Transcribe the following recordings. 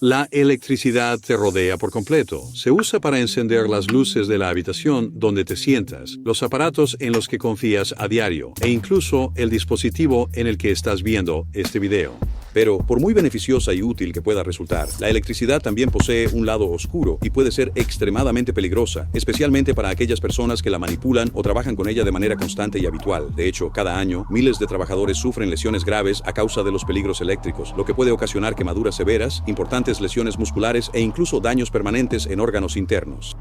La electricidad te rodea por completo. Se usa para encender las luces de la habitación donde te sientas, los aparatos en los que confías a diario, e incluso el dispositivo en el que estás viendo este video. Pero, por muy beneficiosa y útil que pueda resultar, la electricidad también posee un lado oscuro y puede ser extremadamente peligrosa, especialmente para aquellas personas que la manipulan o trabajan con ella de manera constante y habitual. De hecho, cada año, miles de trabajadores sufren lesiones graves a causa de los peligros eléctricos, lo que puede ocasionar quemaduras severas, importantes lesiones musculares e incluso daños permanentes en órganos internos.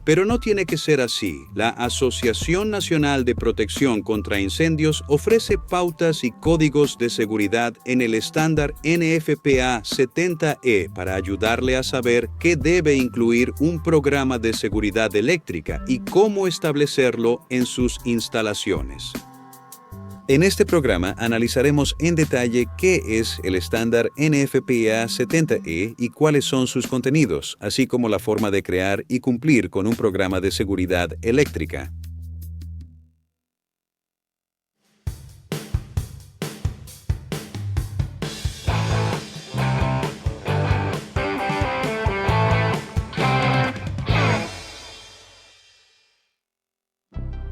Pero no tiene que ser así. La Asociación Nacional de Protección contra Incendios ofrece pautas y códigos de seguridad en el estándar NFPA 70E para ayudarle a saber qué debe incluir un programa de seguridad eléctrica y cómo establecerlo en sus instalaciones. En este programa analizaremos en detalle qué es el estándar NFPA 70E y cuáles son sus contenidos, así como la forma de crear y cumplir con un programa de seguridad eléctrica.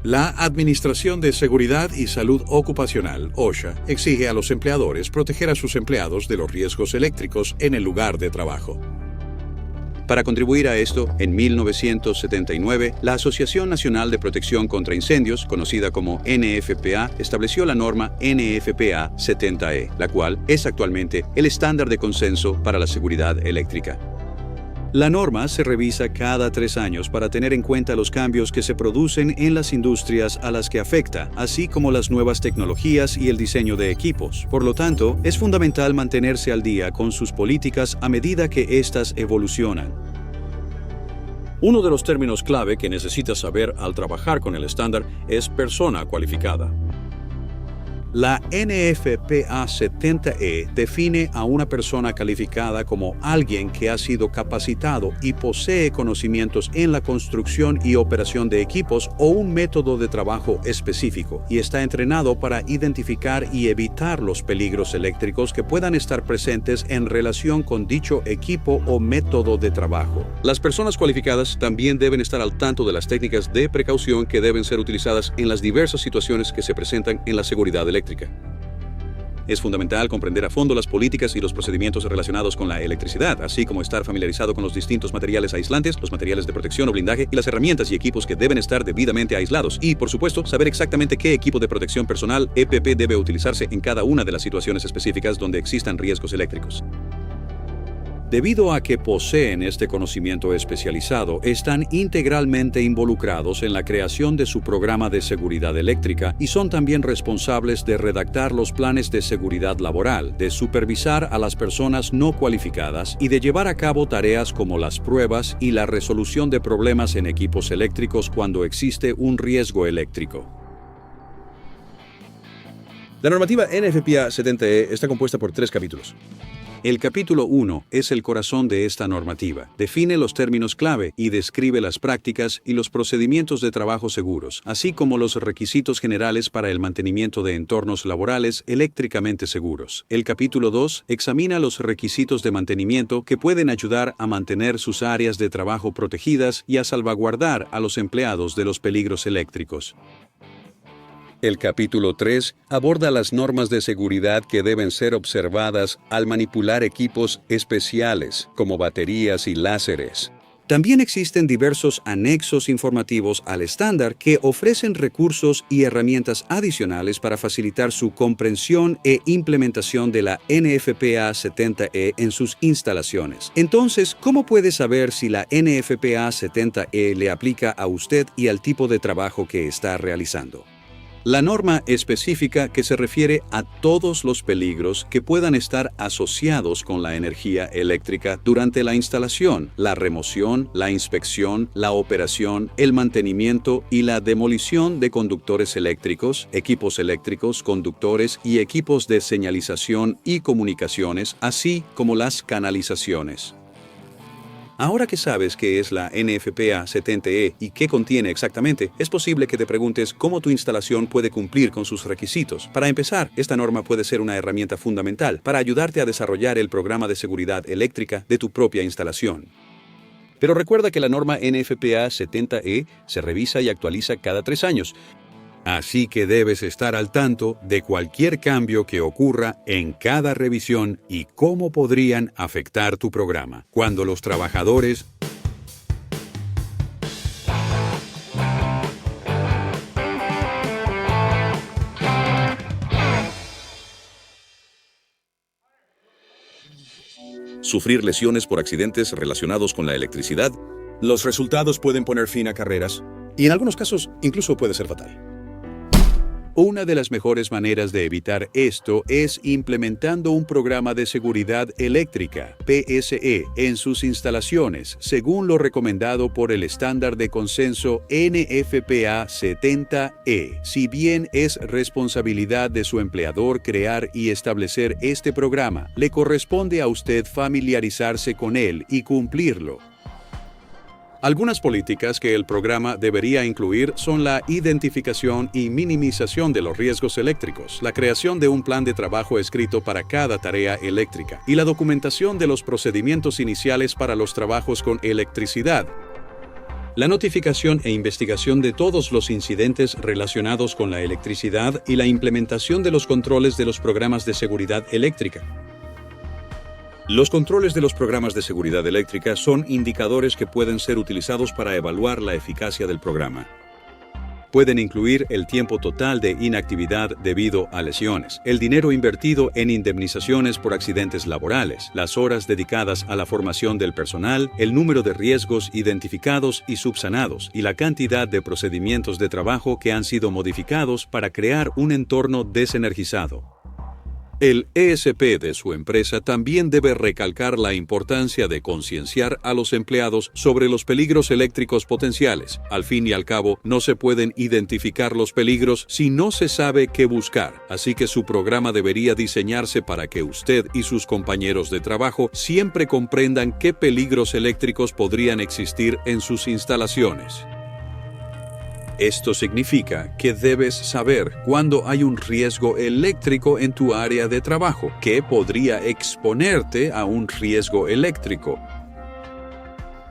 La Administración de Seguridad y Salud Ocupacional, OSHA, exige a los empleadores proteger a sus empleados de los riesgos eléctricos en el lugar de trabajo. Para contribuir a esto, en 1979, la Asociación Nacional de Protección contra Incendios, conocida como NFPA, estableció la norma NFPA 70E, la cual es actualmente el estándar de consenso para la seguridad eléctrica. La norma se revisa cada 3 años para tener en cuenta los cambios que se producen en las industrias a las que afecta, así como las nuevas tecnologías y el diseño de equipos. Por lo tanto, es fundamental mantenerse al día con sus políticas a medida que éstas evolucionan. Uno de los términos clave que necesitas saber al trabajar con el estándar es persona cualificada. La NFPA 70E define a una persona calificada como alguien que ha sido capacitado y posee conocimientos en la construcción y operación de equipos o un método de trabajo específico y está entrenado para identificar y evitar los peligros eléctricos que puedan estar presentes en relación con dicho equipo o método de trabajo. Las personas cualificadas también deben estar al tanto de las técnicas de precaución que deben ser utilizadas en las diversas situaciones que se presentan en la seguridad eléctrica. Es fundamental comprender a fondo las políticas y los procedimientos relacionados con la electricidad, así como estar familiarizado con los distintos materiales aislantes, los materiales de protección o blindaje y las herramientas y equipos que deben estar debidamente aislados. Y, por supuesto, saber exactamente qué equipo de protección personal EPP debe utilizarse en cada una de las situaciones específicas donde existan riesgos eléctricos. Debido a que poseen este conocimiento especializado, están integralmente involucrados en la creación de su programa de seguridad eléctrica y son también responsables de redactar los planes de seguridad laboral, de supervisar a las personas no cualificadas y de llevar a cabo tareas como las pruebas y la resolución de problemas en equipos eléctricos cuando existe un riesgo eléctrico. La normativa NFPA 70E está compuesta por 3 capítulos. El capítulo 1 es el corazón de esta normativa. Define los términos clave y describe las prácticas y los procedimientos de trabajo seguros, así como los requisitos generales para el mantenimiento de entornos laborales eléctricamente seguros. El capítulo 2 examina los requisitos de mantenimiento que pueden ayudar a mantener sus áreas de trabajo protegidas y a salvaguardar a los empleados de los peligros eléctricos. El capítulo 3 aborda las normas de seguridad que deben ser observadas al manipular equipos especiales, como baterías y láseres. También existen diversos anexos informativos al estándar que ofrecen recursos y herramientas adicionales para facilitar su comprensión e implementación de la NFPA 70E en sus instalaciones. Entonces, ¿cómo puede saber si la NFPA 70E le aplica a usted y al tipo de trabajo que está realizando? La norma específica que se refiere a todos los peligros que puedan estar asociados con la energía eléctrica durante la instalación, la remoción, la inspección, la operación, el mantenimiento y la demolición de conductores eléctricos, equipos eléctricos, conductores y equipos de señalización y comunicaciones, así como las canalizaciones. Ahora que sabes qué es la NFPA 70E y qué contiene exactamente, es posible que te preguntes cómo tu instalación puede cumplir con sus requisitos. Para empezar, esta norma puede ser una herramienta fundamental para ayudarte a desarrollar el programa de seguridad eléctrica de tu propia instalación. Pero recuerda que la norma NFPA 70E se revisa y actualiza cada 3 años. Así que debes estar al tanto de cualquier cambio que ocurra en cada revisión y cómo podrían afectar tu programa. Cuando los trabajadores sufrir lesiones por accidentes relacionados con la electricidad. Los resultados pueden poner fin a carreras y en algunos casos incluso puede ser fatal. Una de las mejores maneras de evitar esto es implementando un programa de seguridad eléctrica, PSE, en sus instalaciones, según lo recomendado por el estándar de consenso NFPA 70E. Si bien es responsabilidad de su empleador crear y establecer este programa, le corresponde a usted familiarizarse con él y cumplirlo. Algunas políticas que el programa debería incluir son la identificación y minimización de los riesgos eléctricos, la creación de un plan de trabajo escrito para cada tarea eléctrica y la documentación de los procedimientos iniciales para los trabajos con electricidad. La notificación e investigación de todos los incidentes relacionados con la electricidad y la implementación de los controles de los programas de seguridad eléctrica. Los controles de los programas de seguridad eléctrica son indicadores que pueden ser utilizados para evaluar la eficacia del programa. Pueden incluir el tiempo total de inactividad debido a lesiones, el dinero invertido en indemnizaciones por accidentes laborales, las horas dedicadas a la formación del personal, el número de riesgos identificados y subsanados, y la cantidad de procedimientos de trabajo que han sido modificados para crear un entorno desenergizado. El ESP de su empresa también debe recalcar la importancia de concienciar a los empleados sobre los peligros eléctricos potenciales. Al fin y al cabo, no se pueden identificar los peligros si no se sabe qué buscar, así que su programa debería diseñarse para que usted y sus compañeros de trabajo siempre comprendan qué peligros eléctricos podrían existir en sus instalaciones. Esto significa que debes saber cuándo hay un riesgo eléctrico en tu área de trabajo, que podría exponerte a un riesgo eléctrico.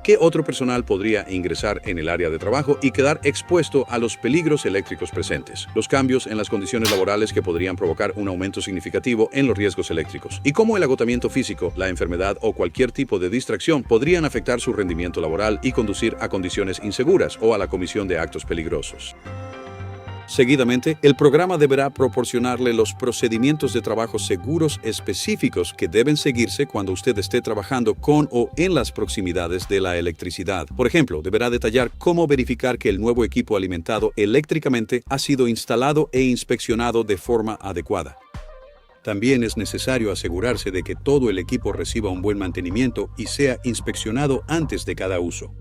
¿Qué otro personal podría ingresar en el área de trabajo y quedar expuesto a los peligros eléctricos presentes? Los cambios en las condiciones laborales que podrían provocar un aumento significativo en los riesgos eléctricos. Y cómo el agotamiento físico, la enfermedad o cualquier tipo de distracción podrían afectar su rendimiento laboral y conducir a condiciones inseguras o a la comisión de actos peligrosos. Seguidamente, el programa deberá proporcionarle los procedimientos de trabajo seguros específicos que deben seguirse cuando usted esté trabajando con o en las proximidades de la electricidad. Por ejemplo, deberá detallar cómo verificar que el nuevo equipo alimentado eléctricamente ha sido instalado e inspeccionado de forma adecuada. También es necesario asegurarse de que todo el equipo reciba un buen mantenimiento y sea inspeccionado antes de cada uso.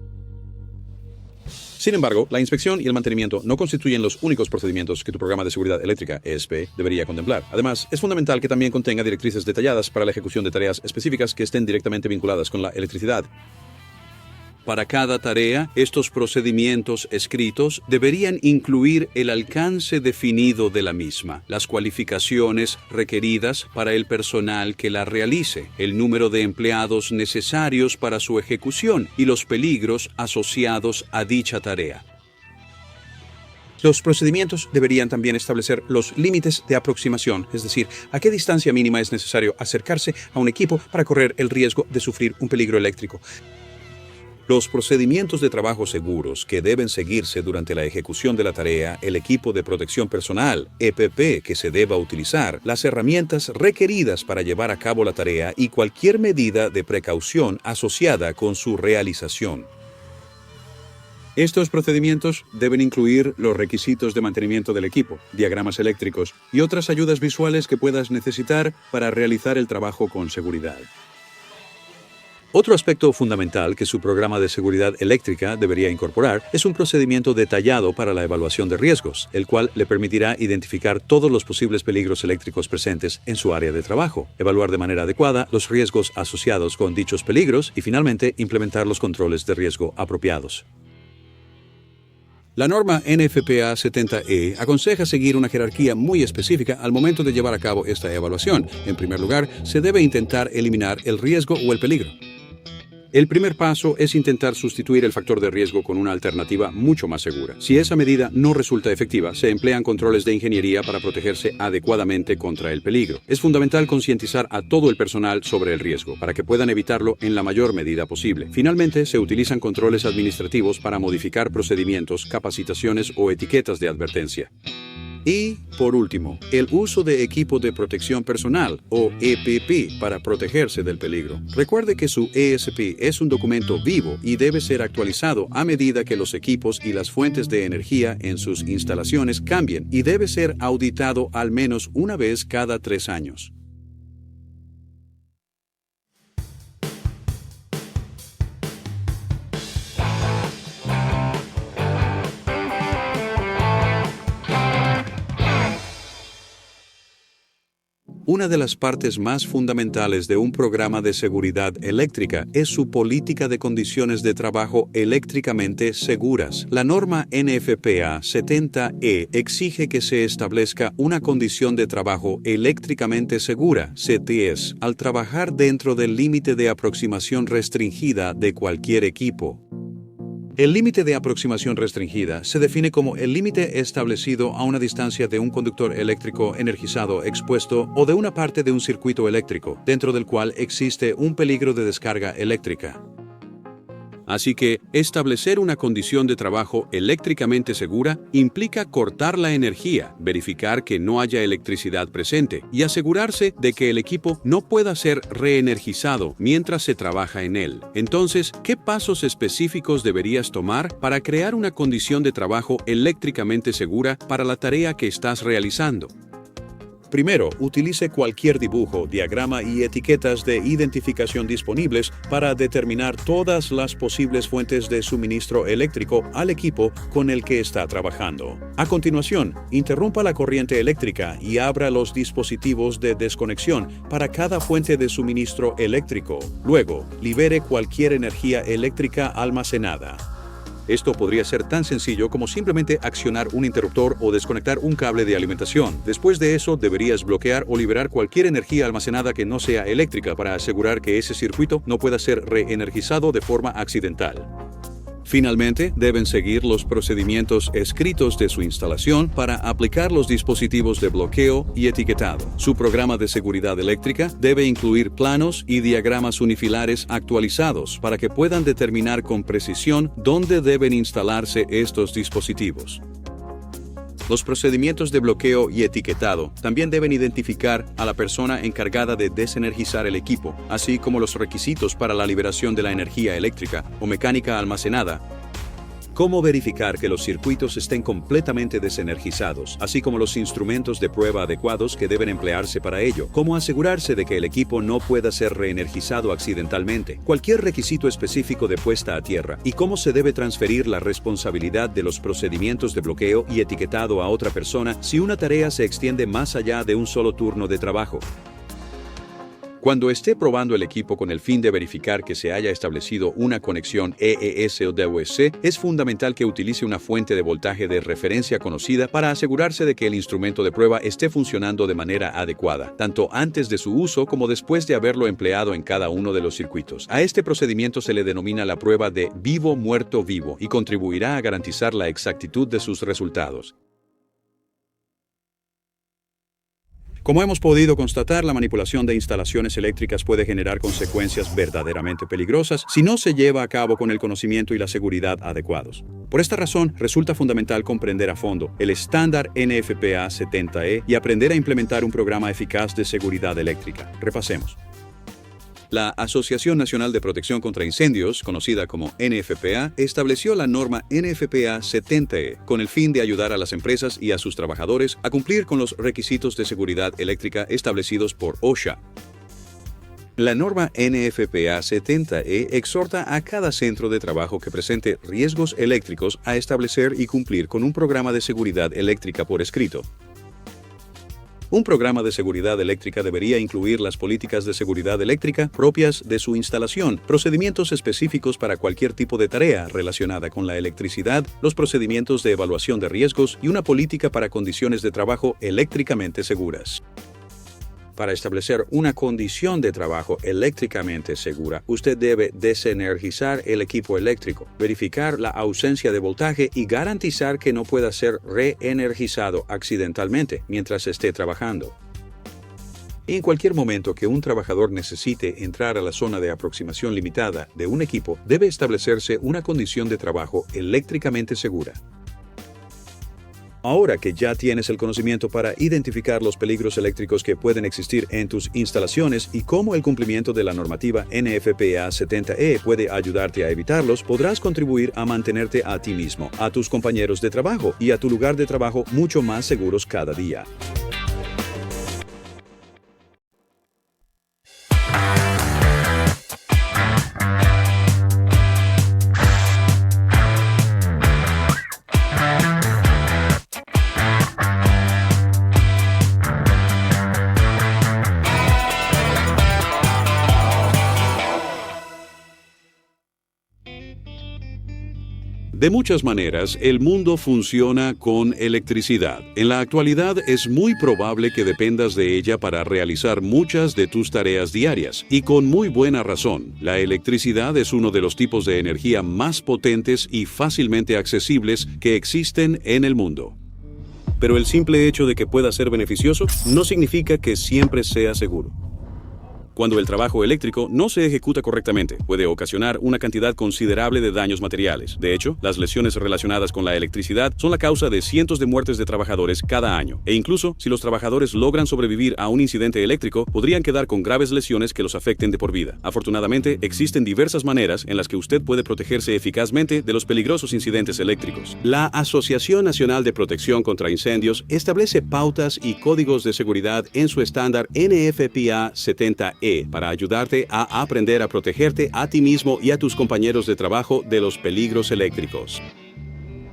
Sin embargo, la inspección y el mantenimiento no constituyen los únicos procedimientos que tu programa de seguridad eléctrica, ESP, debería contemplar. Además, es fundamental que también contenga directrices detalladas para la ejecución de tareas específicas que estén directamente vinculadas con la electricidad. Para cada tarea, estos procedimientos escritos deberían incluir el alcance definido de la misma, las cualificaciones requeridas para el personal que la realice, el número de empleados necesarios para su ejecución y los peligros asociados a dicha tarea. Los procedimientos deberían también establecer los límites de aproximación, es decir, a qué distancia mínima es necesario acercarse a un equipo para correr el riesgo de sufrir un peligro eléctrico. Los procedimientos de trabajo seguros que deben seguirse durante la ejecución de la tarea, el equipo de protección personal, EPP, que se deba utilizar, las herramientas requeridas para llevar a cabo la tarea y cualquier medida de precaución asociada con su realización. Estos procedimientos deben incluir los requisitos de mantenimiento del equipo, diagramas eléctricos y otras ayudas visuales que puedas necesitar para realizar el trabajo con seguridad. Otro aspecto fundamental que su programa de seguridad eléctrica debería incorporar es un procedimiento detallado para la evaluación de riesgos, el cual le permitirá identificar todos los posibles peligros eléctricos presentes en su área de trabajo, evaluar de manera adecuada los riesgos asociados con dichos peligros y finalmente implementar los controles de riesgo apropiados. La norma NFPA 70E aconseja seguir una jerarquía muy específica al momento de llevar a cabo esta evaluación. En primer lugar, se debe intentar eliminar el riesgo o el peligro. El primer paso es intentar sustituir el factor de riesgo con una alternativa mucho más segura. Si esa medida no resulta efectiva, se emplean controles de ingeniería para protegerse adecuadamente contra el peligro. Es fundamental concientizar a todo el personal sobre el riesgo, para que puedan evitarlo en la mayor medida posible. Finalmente, se utilizan controles administrativos para modificar procedimientos, capacitaciones o etiquetas de advertencia. Y, por último, el uso de equipo de protección personal, o EPP, para protegerse del peligro. Recuerde que su ESP es un documento vivo y debe ser actualizado a medida que los equipos y las fuentes de energía en sus instalaciones cambien y debe ser auditado al menos una vez cada 3 años. Una de las partes más fundamentales de un programa de seguridad eléctrica es su política de condiciones de trabajo eléctricamente seguras. La norma NFPA 70E exige que se establezca una condición de trabajo eléctricamente segura, CTS, al trabajar dentro del límite de aproximación restringida de cualquier equipo. El límite de aproximación restringida se define como el límite establecido a una distancia de un conductor eléctrico energizado expuesto o de una parte de un circuito eléctrico, dentro del cual existe un peligro de descarga eléctrica. Así que, establecer una condición de trabajo eléctricamente segura implica cortar la energía, verificar que no haya electricidad presente y asegurarse de que el equipo no pueda ser reenergizado mientras se trabaja en él. Entonces, ¿qué pasos específicos deberías tomar para crear una condición de trabajo eléctricamente segura para la tarea que estás realizando? Primero, utilice cualquier dibujo, diagrama y etiquetas de identificación disponibles para determinar todas las posibles fuentes de suministro eléctrico al equipo con el que está trabajando. A continuación, interrumpa la corriente eléctrica y abra los dispositivos de desconexión para cada fuente de suministro eléctrico. Luego, libere cualquier energía eléctrica almacenada. Esto podría ser tan sencillo como simplemente accionar un interruptor o desconectar un cable de alimentación. Después de eso, deberías bloquear o liberar cualquier energía almacenada que no sea eléctrica para asegurar que ese circuito no pueda ser reenergizado de forma accidental. Finalmente, deben seguir los procedimientos escritos de su instalación para aplicar los dispositivos de bloqueo y etiquetado. Su programa de seguridad eléctrica debe incluir planos y diagramas unifilares actualizados para que puedan determinar con precisión dónde deben instalarse estos dispositivos. Los procedimientos de bloqueo y etiquetado también deben identificar a la persona encargada de desenergizar el equipo, así como los requisitos para la liberación de la energía eléctrica o mecánica almacenada. Cómo verificar que los circuitos estén completamente desenergizados, así como los instrumentos de prueba adecuados que deben emplearse para ello. Cómo asegurarse de que el equipo no pueda ser reenergizado accidentalmente. Cualquier requisito específico de puesta a tierra. Y cómo se debe transferir la responsabilidad de los procedimientos de bloqueo y etiquetado a otra persona si una tarea se extiende más allá de un solo turno de trabajo. Cuando esté probando el equipo con el fin de verificar que se haya establecido una conexión EES o DOSC, es fundamental que utilice una fuente de voltaje de referencia conocida para asegurarse de que el instrumento de prueba esté funcionando de manera adecuada, tanto antes de su uso como después de haberlo empleado en cada uno de los circuitos. A este procedimiento se le denomina la prueba de vivo muerto vivo y contribuirá a garantizar la exactitud de sus resultados. Como hemos podido constatar, la manipulación de instalaciones eléctricas puede generar consecuencias verdaderamente peligrosas si no se lleva a cabo con el conocimiento y la seguridad adecuados. Por esta razón, resulta fundamental comprender a fondo el estándar NFPA 70E y aprender a implementar un programa eficaz de seguridad eléctrica. Repasemos. La Asociación Nacional de Protección contra Incendios, conocida como NFPA, estableció la norma NFPA 70E con el fin de ayudar a las empresas y a sus trabajadores a cumplir con los requisitos de seguridad eléctrica establecidos por OSHA. La norma NFPA 70E exhorta a cada centro de trabajo que presente riesgos eléctricos a establecer y cumplir con un programa de seguridad eléctrica por escrito. Un programa de seguridad eléctrica debería incluir las políticas de seguridad eléctrica propias de su instalación, procedimientos específicos para cualquier tipo de tarea relacionada con la electricidad, los procedimientos de evaluación de riesgos y una política para condiciones de trabajo eléctricamente seguras. Para establecer una condición de trabajo eléctricamente segura, usted debe desenergizar el equipo eléctrico, verificar la ausencia de voltaje y garantizar que no pueda ser reenergizado accidentalmente mientras esté trabajando. En cualquier momento que un trabajador necesite entrar a la zona de aproximación limitada de un equipo, debe establecerse una condición de trabajo eléctricamente segura. Ahora que ya tienes el conocimiento para identificar los peligros eléctricos que pueden existir en tus instalaciones y cómo el cumplimiento de la normativa NFPA 70E puede ayudarte a evitarlos, podrás contribuir a mantenerte a ti mismo, a tus compañeros de trabajo y a tu lugar de trabajo mucho más seguros cada día. De muchas maneras, el mundo funciona con electricidad. En la actualidad es muy probable que dependas de ella para realizar muchas de tus tareas diarias, y con muy buena razón. La electricidad es uno de los tipos de energía más potentes y fácilmente accesibles que existen en el mundo. Pero el simple hecho de que pueda ser beneficioso no significa que siempre sea seguro. Cuando el trabajo eléctrico no se ejecuta correctamente, puede ocasionar una cantidad considerable de daños materiales. De hecho, las lesiones relacionadas con la electricidad son la causa de cientos de muertes de trabajadores cada año. E incluso, si los trabajadores logran sobrevivir a un incidente eléctrico, podrían quedar con graves lesiones que los afecten de por vida. Afortunadamente, existen diversas maneras en las que usted puede protegerse eficazmente de los peligrosos incidentes eléctricos. La Asociación Nacional de Protección contra Incendios establece pautas y códigos de seguridad en su estándar NFPA 70E para ayudarte a aprender a protegerte a ti mismo y a tus compañeros de trabajo de los peligros eléctricos.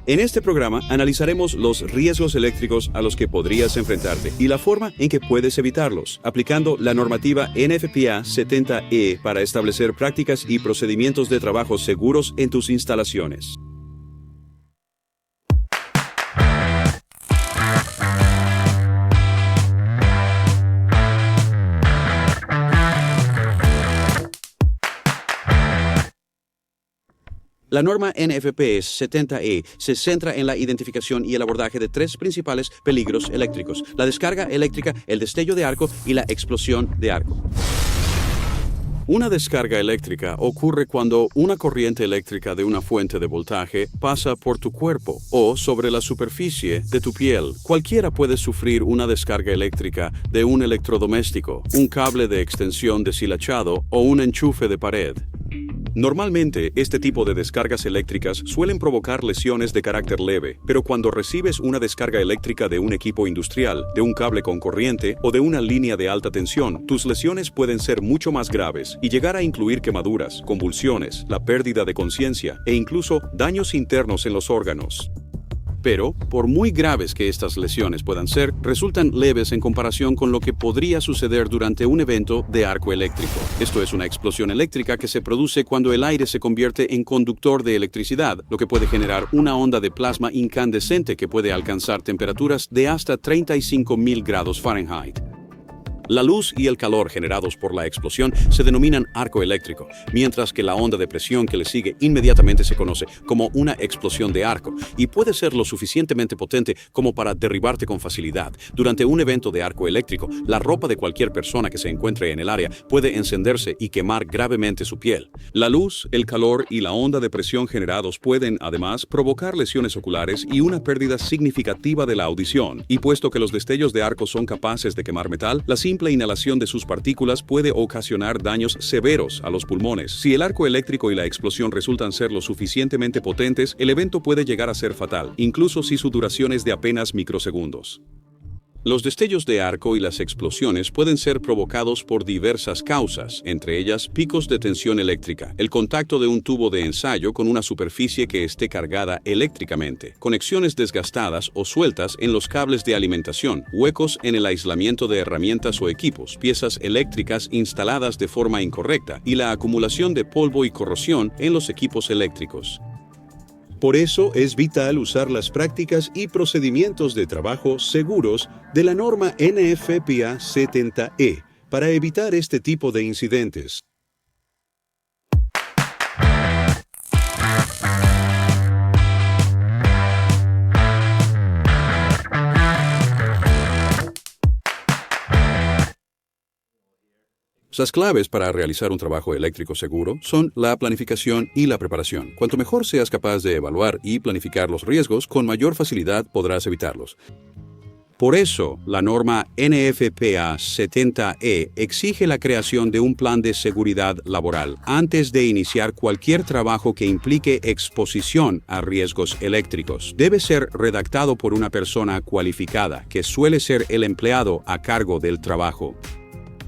En este programa analizaremos los riesgos eléctricos a los que podrías enfrentarte y la forma en que puedes evitarlos, aplicando la normativa NFPA 70E para establecer prácticas y procedimientos de trabajo seguros en tus instalaciones. La norma NFPA 70E se centra en la identificación y el abordaje de tres principales peligros eléctricos: la descarga eléctrica, el destello de arco y la explosión de arco. Una descarga eléctrica ocurre cuando una corriente eléctrica de una fuente de voltaje pasa por tu cuerpo o sobre la superficie de tu piel. Cualquiera puede sufrir una descarga eléctrica de un electrodoméstico, un cable de extensión deshilachado o un enchufe de pared. Normalmente, este tipo de descargas eléctricas suelen provocar lesiones de carácter leve, pero cuando recibes una descarga eléctrica de un equipo industrial, de un cable con corriente o de una línea de alta tensión, tus lesiones pueden ser mucho más graves y llegar a incluir quemaduras, convulsiones, la pérdida de conciencia e incluso daños internos en los órganos. Pero, por muy graves que estas lesiones puedan ser, resultan leves en comparación con lo que podría suceder durante un evento de arco eléctrico. Esto es una explosión eléctrica que se produce cuando el aire se convierte en conductor de electricidad, lo que puede generar una onda de plasma incandescente que puede alcanzar temperaturas de hasta 35.000 grados Fahrenheit. La luz y el calor generados por la explosión se denominan arco eléctrico, mientras que la onda de presión que le sigue inmediatamente se conoce como una explosión de arco y puede ser lo suficientemente potente como para derribarte con facilidad. Durante un evento de arco eléctrico, la ropa de cualquier persona que se encuentre en el área puede encenderse y quemar gravemente su piel. La luz, el calor y la onda de presión generados pueden, además, provocar lesiones oculares y una pérdida significativa de la audición. Y puesto que los destellos de arco son capaces de quemar metal, la simple inhalación de sus partículas puede ocasionar daños severos a los pulmones. Si el arco eléctrico y la explosión resultan ser lo suficientemente potentes, el evento puede llegar a ser fatal, incluso si su duración es de apenas microsegundos. Los destellos de arco y las explosiones pueden ser provocados por diversas causas, entre ellas picos de tensión eléctrica, el contacto de un tubo de ensayo con una superficie que esté cargada eléctricamente, conexiones desgastadas o sueltas en los cables de alimentación, huecos en el aislamiento de herramientas o equipos, piezas eléctricas instaladas de forma incorrecta y la acumulación de polvo y corrosión en los equipos eléctricos. Por eso es vital usar las prácticas y procedimientos de trabajo seguros de la norma NFPA 70E para evitar este tipo de incidentes. Las claves para realizar un trabajo eléctrico seguro son la planificación y la preparación. Cuanto mejor seas capaz de evaluar y planificar los riesgos, con mayor facilidad podrás evitarlos. Por eso, la norma NFPA 70E exige la creación de un plan de seguridad laboral antes de iniciar cualquier trabajo que implique exposición a riesgos eléctricos. Debe ser redactado por una persona cualificada, que suele ser el empleado a cargo del trabajo.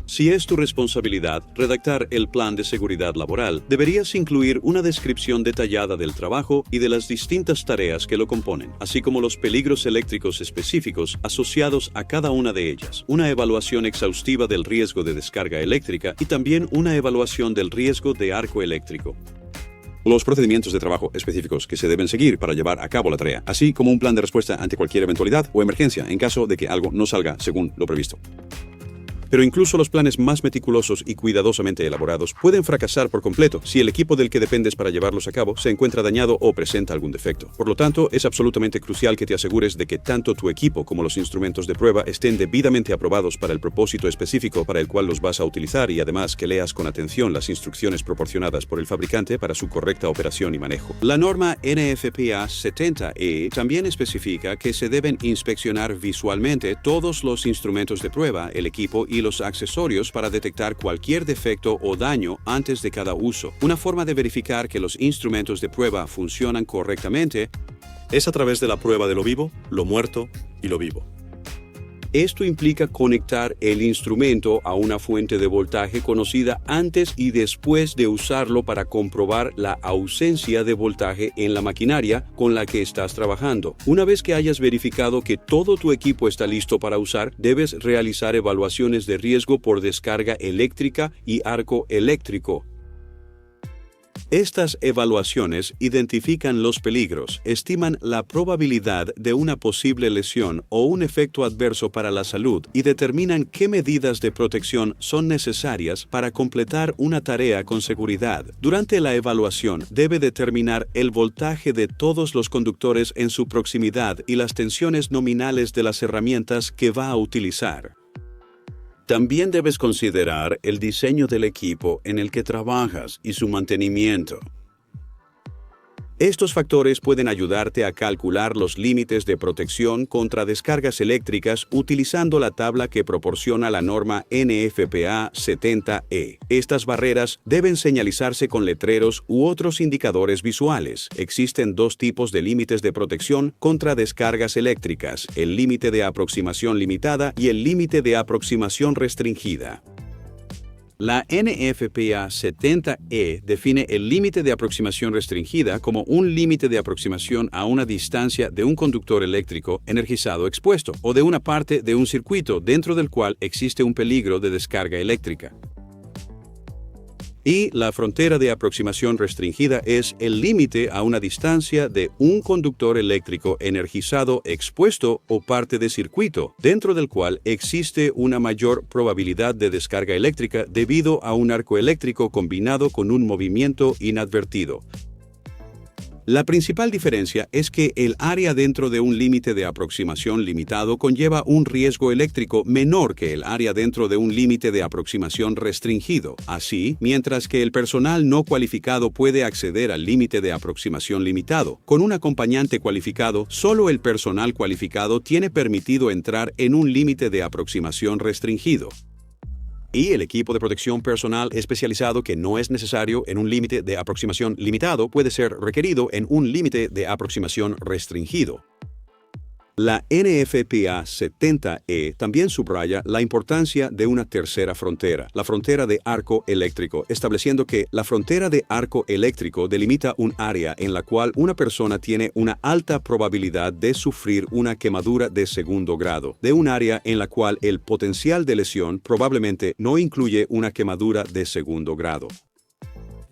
Si es tu responsabilidad redactar el plan de seguridad laboral, deberías incluir una descripción detallada del trabajo y de las distintas tareas que lo componen, así como los peligros eléctricos específicos asociados a cada una de ellas, una evaluación exhaustiva del riesgo de descarga eléctrica y también una evaluación del riesgo de arco eléctrico. Los procedimientos de trabajo específicos que se deben seguir para llevar a cabo la tarea, así como un plan de respuesta ante cualquier eventualidad o emergencia en caso de que algo no salga según lo previsto. Pero incluso los planes más meticulosos y cuidadosamente elaborados pueden fracasar por completo si el equipo del que dependes para llevarlos a cabo se encuentra dañado o presenta algún defecto. Por lo tanto, es absolutamente crucial que te asegures de que tanto tu equipo como los instrumentos de prueba estén debidamente aprobados para el propósito específico para el cual los vas a utilizar y además que leas con atención las instrucciones proporcionadas por el fabricante para su correcta operación y manejo. La norma NFPA 70E también especifica que se deben inspeccionar visualmente todos los instrumentos de prueba, el equipo y los accesorios para detectar cualquier defecto o daño antes de cada uso. Una forma de verificar que los instrumentos de prueba funcionan correctamente es a través de la prueba de lo vivo, lo muerto y lo vivo. Esto implica conectar el instrumento a una fuente de voltaje conocida antes y después de usarlo para comprobar la ausencia de voltaje en la maquinaria con la que estás trabajando. Una vez que hayas verificado que todo tu equipo está listo para usar, debes realizar evaluaciones de riesgo por descarga eléctrica y arco eléctrico. Estas evaluaciones identifican los peligros, estiman la probabilidad de una posible lesión o un efecto adverso para la salud y determinan qué medidas de protección son necesarias para completar una tarea con seguridad. Durante la evaluación, debe determinar el voltaje de todos los conductores en su proximidad y las tensiones nominales de las herramientas que va a utilizar. También debes considerar el diseño del equipo en el que trabajas y su mantenimiento. Estos factores pueden ayudarte a calcular los límites de protección contra descargas eléctricas utilizando la tabla que proporciona la norma NFPA 70E. Estas barreras deben señalizarse con letreros u otros indicadores visuales. Existen dos tipos de límites de protección contra descargas eléctricas: el límite de aproximación limitada y el límite de aproximación restringida. La NFPA 70E define el límite de aproximación restringida como un límite de aproximación a una distancia de un conductor eléctrico energizado expuesto o de una parte de un circuito dentro del cual existe un peligro de descarga eléctrica. Y la frontera de aproximación restringida es el límite a una distancia de un conductor eléctrico energizado expuesto o parte de circuito, dentro del cual existe una mayor probabilidad de descarga eléctrica debido a un arco eléctrico combinado con un movimiento inadvertido. La principal diferencia es que el área dentro de un límite de aproximación limitado conlleva un riesgo eléctrico menor que el área dentro de un límite de aproximación restringido. Así, mientras que el personal no cualificado puede acceder al límite de aproximación limitado, con un acompañante cualificado, solo el personal cualificado tiene permitido entrar en un límite de aproximación restringido. Y el equipo de protección personal especializado que no es necesario en un límite de aproximación limitado puede ser requerido en un límite de aproximación restringido. La NFPA 70E también subraya la importancia de una tercera frontera, la frontera de arco eléctrico, estableciendo que la frontera de arco eléctrico delimita un área en la cual una persona tiene una alta probabilidad de sufrir una quemadura de segundo grado, de un área en la cual el potencial de lesión probablemente no incluye una quemadura de segundo grado.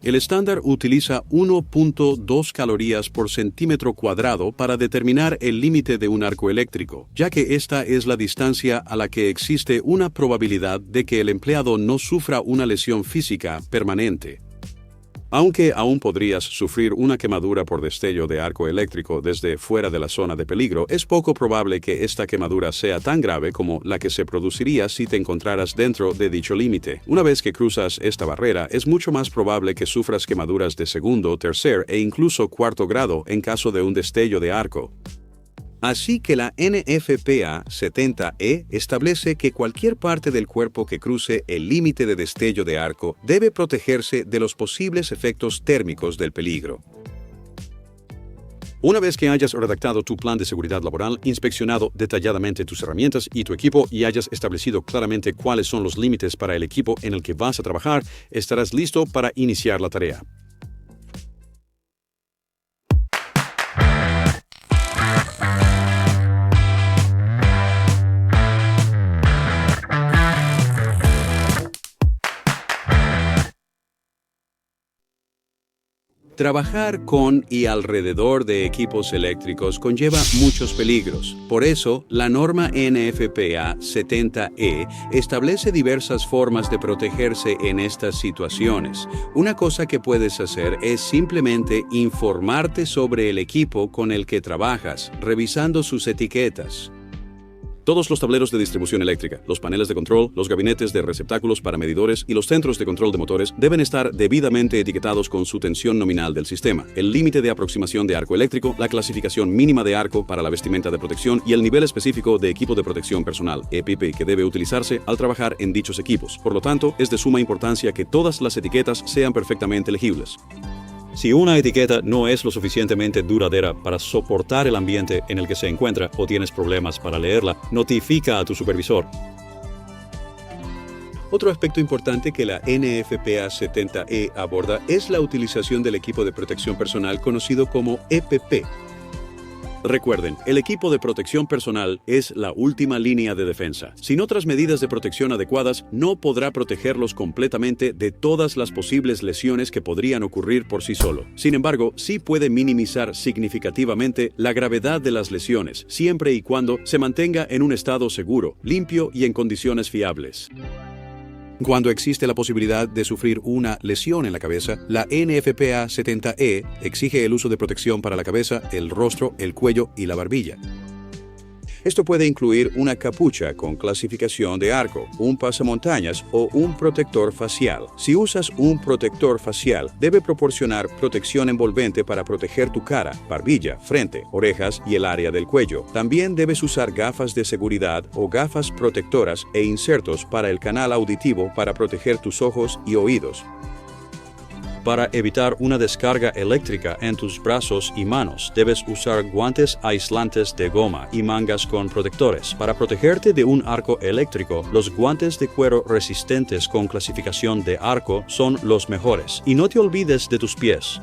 El estándar utiliza 1.2 calorías por centímetro cuadrado para determinar el límite de un arco eléctrico, ya que esta es la distancia a la que existe una probabilidad de que el empleado no sufra una lesión física permanente. Aunque aún podrías sufrir una quemadura por destello de arco eléctrico desde fuera de la zona de peligro, es poco probable que esta quemadura sea tan grave como la que se produciría si te encontraras dentro de dicho límite. Una vez que cruzas esta barrera, es mucho más probable que sufras quemaduras de segundo, tercer e incluso cuarto grado en caso de un destello de arco. Así que la NFPA 70E establece que cualquier parte del cuerpo que cruce el límite de destello de arco debe protegerse de los posibles efectos térmicos del peligro. Una vez que hayas redactado tu plan de seguridad laboral, inspeccionado detalladamente tus herramientas y tu equipo y hayas establecido claramente cuáles son los límites para el equipo en el que vas a trabajar, estarás listo para iniciar la tarea. Trabajar con y alrededor de equipos eléctricos conlleva muchos peligros. Por eso, la norma NFPA 70E establece diversas formas de protegerse en estas situaciones. Una cosa que puedes hacer es simplemente informarte sobre el equipo con el que trabajas, revisando sus etiquetas. Todos los tableros de distribución eléctrica, los paneles de control, los gabinetes de receptáculos para medidores y los centros de control de motores deben estar debidamente etiquetados con su tensión nominal del sistema, el límite de aproximación de arco eléctrico, la clasificación mínima de arco para la vestimenta de protección y el nivel específico de equipo de protección personal, EPP, que debe utilizarse al trabajar en dichos equipos. Por lo tanto, es de suma importancia que todas las etiquetas sean perfectamente legibles. Si una etiqueta no es lo suficientemente duradera para soportar el ambiente en el que se encuentra o tienes problemas para leerla, notifica a tu supervisor. Otro aspecto importante que la NFPA 70E aborda es la utilización del equipo de protección personal conocido como EPP. Recuerden, el equipo de protección personal es la última línea de defensa. Sin otras medidas de protección adecuadas, no podrá protegerlos completamente de todas las posibles lesiones que podrían ocurrir por sí solo. Sin embargo, sí puede minimizar significativamente la gravedad de las lesiones, siempre y cuando se mantenga en un estado seguro, limpio y en condiciones fiables. Cuando existe la posibilidad de sufrir una lesión en la cabeza, la NFPA 70E exige el uso de protección para la cabeza, el rostro, el cuello y la barbilla. Esto puede incluir una capucha con clasificación de arco, un pasamontañas o un protector facial. Si usas un protector facial, debe proporcionar protección envolvente para proteger tu cara, barbilla, frente, orejas y el área del cuello. También debes usar gafas de seguridad o gafas protectoras e insertos para el canal auditivo para proteger tus ojos y oídos. Para evitar una descarga eléctrica en tus brazos y manos, debes usar guantes aislantes de goma y mangas con protectores. Para protegerte de un arco eléctrico, los guantes de cuero resistentes con clasificación de arco son los mejores. Y no te olvides de tus pies.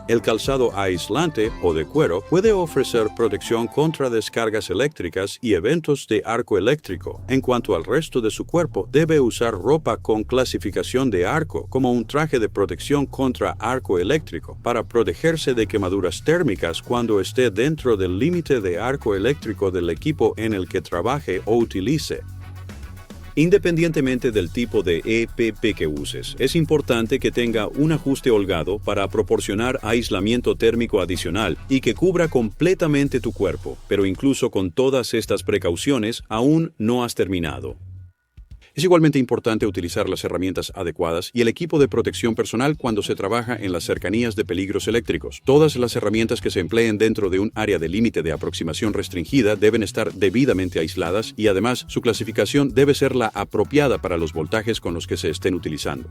El calzado aislante o de cuero puede ofrecer protección contra descargas eléctricas y eventos de arco eléctrico. En cuanto al resto de su cuerpo, debe usar ropa con clasificación de arco, como un traje de protección contra arco eléctrico, para protegerse de quemaduras térmicas cuando esté dentro del límite de arco eléctrico del equipo en el que trabaje o utilice. Independientemente del tipo de EPP que uses, es importante que tenga un ajuste holgado para proporcionar aislamiento térmico adicional y que cubra completamente tu cuerpo, pero incluso con todas estas precauciones, aún no has terminado. Es igualmente importante utilizar las herramientas adecuadas y el equipo de protección personal cuando se trabaja en las cercanías de peligros eléctricos. Todas las herramientas que se empleen dentro de un área de límite de aproximación restringida deben estar debidamente aisladas y además su clasificación debe ser la apropiada para los voltajes con los que se estén utilizando.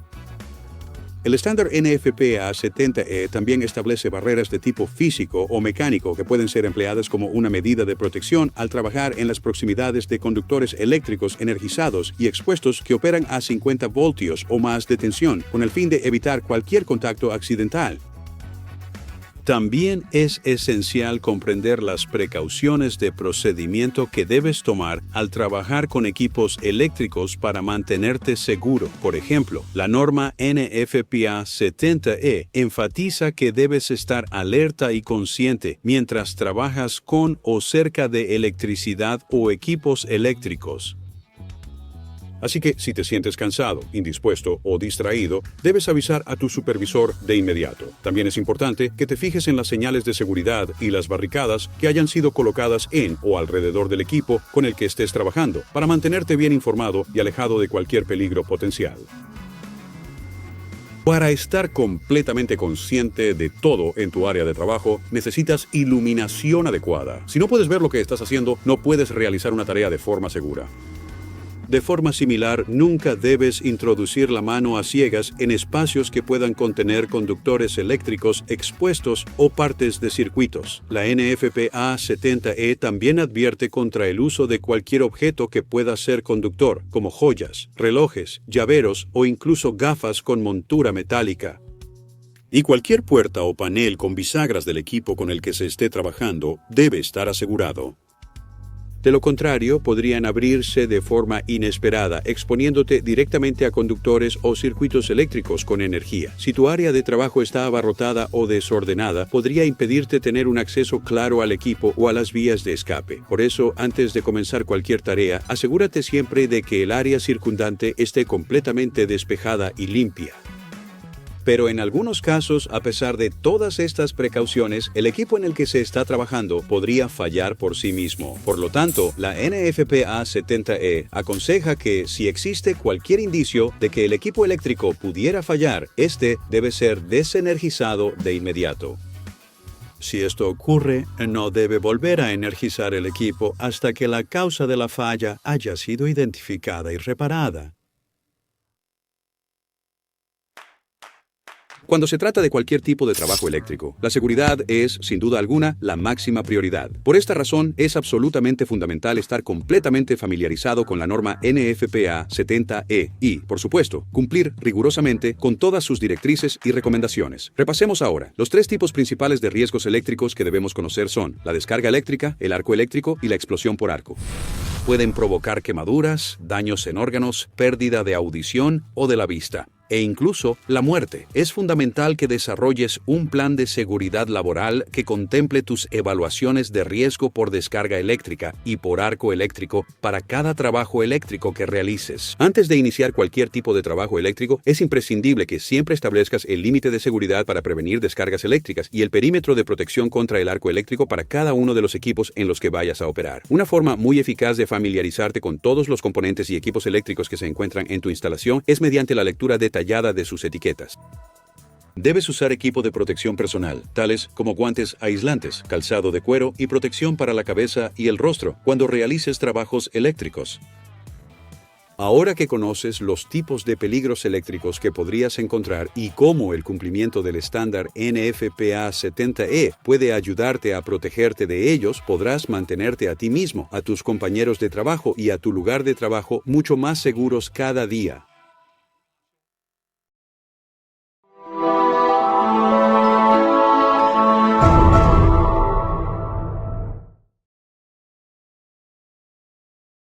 El estándar NFPA 70E también establece barreras de tipo físico o mecánico que pueden ser empleadas como una medida de protección al trabajar en las proximidades de conductores eléctricos energizados y expuestos que operan a 50 voltios o más de tensión, con el fin de evitar cualquier contacto accidental. También es esencial comprender las precauciones de procedimiento que debes tomar al trabajar con equipos eléctricos para mantenerte seguro. Por ejemplo, la norma NFPA 70E enfatiza que debes estar alerta y consciente mientras trabajas con o cerca de electricidad o equipos eléctricos. Así que si te sientes cansado, indispuesto o distraído, debes avisar a tu supervisor de inmediato. También es importante que te fijes en las señales de seguridad y las barricadas que hayan sido colocadas en o alrededor del equipo con el que estés trabajando, para mantenerte bien informado y alejado de cualquier peligro potencial. Para estar completamente consciente de todo en tu área de trabajo, necesitas iluminación adecuada. Si no puedes ver lo que estás haciendo, no puedes realizar una tarea de forma segura. De forma similar, nunca debes introducir la mano a ciegas en espacios que puedan contener conductores eléctricos expuestos o partes de circuitos. La NFPA 70E también advierte contra el uso de cualquier objeto que pueda ser conductor, como joyas, relojes, llaveros o incluso gafas con montura metálica. Y cualquier puerta o panel con bisagras del equipo con el que se esté trabajando debe estar asegurado. De lo contrario, podrían abrirse de forma inesperada, exponiéndote directamente a conductores o circuitos eléctricos con energía. Si tu área de trabajo está abarrotada o desordenada, podría impedirte tener un acceso claro al equipo o a las vías de escape. Por eso, antes de comenzar cualquier tarea, asegúrate siempre de que el área circundante esté completamente despejada y limpia. Pero en algunos casos, a pesar de todas estas precauciones, el equipo en el que se está trabajando podría fallar por sí mismo. Por lo tanto, la NFPA 70E aconseja que si existe cualquier indicio de que el equipo eléctrico pudiera fallar, este debe ser desenergizado de inmediato. Si esto ocurre, no debe volver a energizar el equipo hasta que la causa de la falla haya sido identificada y reparada. Cuando se trata de cualquier tipo de trabajo eléctrico, la seguridad es, sin duda alguna, la máxima prioridad. Por esta razón, es absolutamente fundamental estar completamente familiarizado con la norma NFPA 70E y, por supuesto, cumplir rigurosamente con todas sus directrices y recomendaciones. Repasemos ahora. Los tres tipos principales de riesgos eléctricos que debemos conocer son la descarga eléctrica, el arco eléctrico y la explosión por arco. Pueden provocar quemaduras, daños en órganos, pérdida de audición o de la vista, e incluso la muerte. Es fundamental que desarrolles un plan de seguridad laboral que contemple tus evaluaciones de riesgo por descarga eléctrica y por arco eléctrico para cada trabajo eléctrico que realices. Antes de iniciar cualquier tipo de trabajo eléctrico, es imprescindible que siempre establezcas el límite de seguridad para prevenir descargas eléctricas y el perímetro de protección contra el arco eléctrico para cada uno de los equipos en los que vayas a operar. Una forma muy eficaz de familiarizarte con todos los componentes y equipos eléctricos que se encuentran en tu instalación es mediante la lectura detallada de sus etiquetas. Debes usar equipo de protección personal, tales como guantes aislantes, calzado de cuero y protección para la cabeza y el rostro cuando realices trabajos eléctricos. Ahora que conoces los tipos de peligros eléctricos que podrías encontrar y cómo el cumplimiento del estándar NFPA 70E puede ayudarte a protegerte de ellos, podrás mantenerte a ti mismo, a tus compañeros de trabajo y a tu lugar de trabajo mucho más seguros cada día.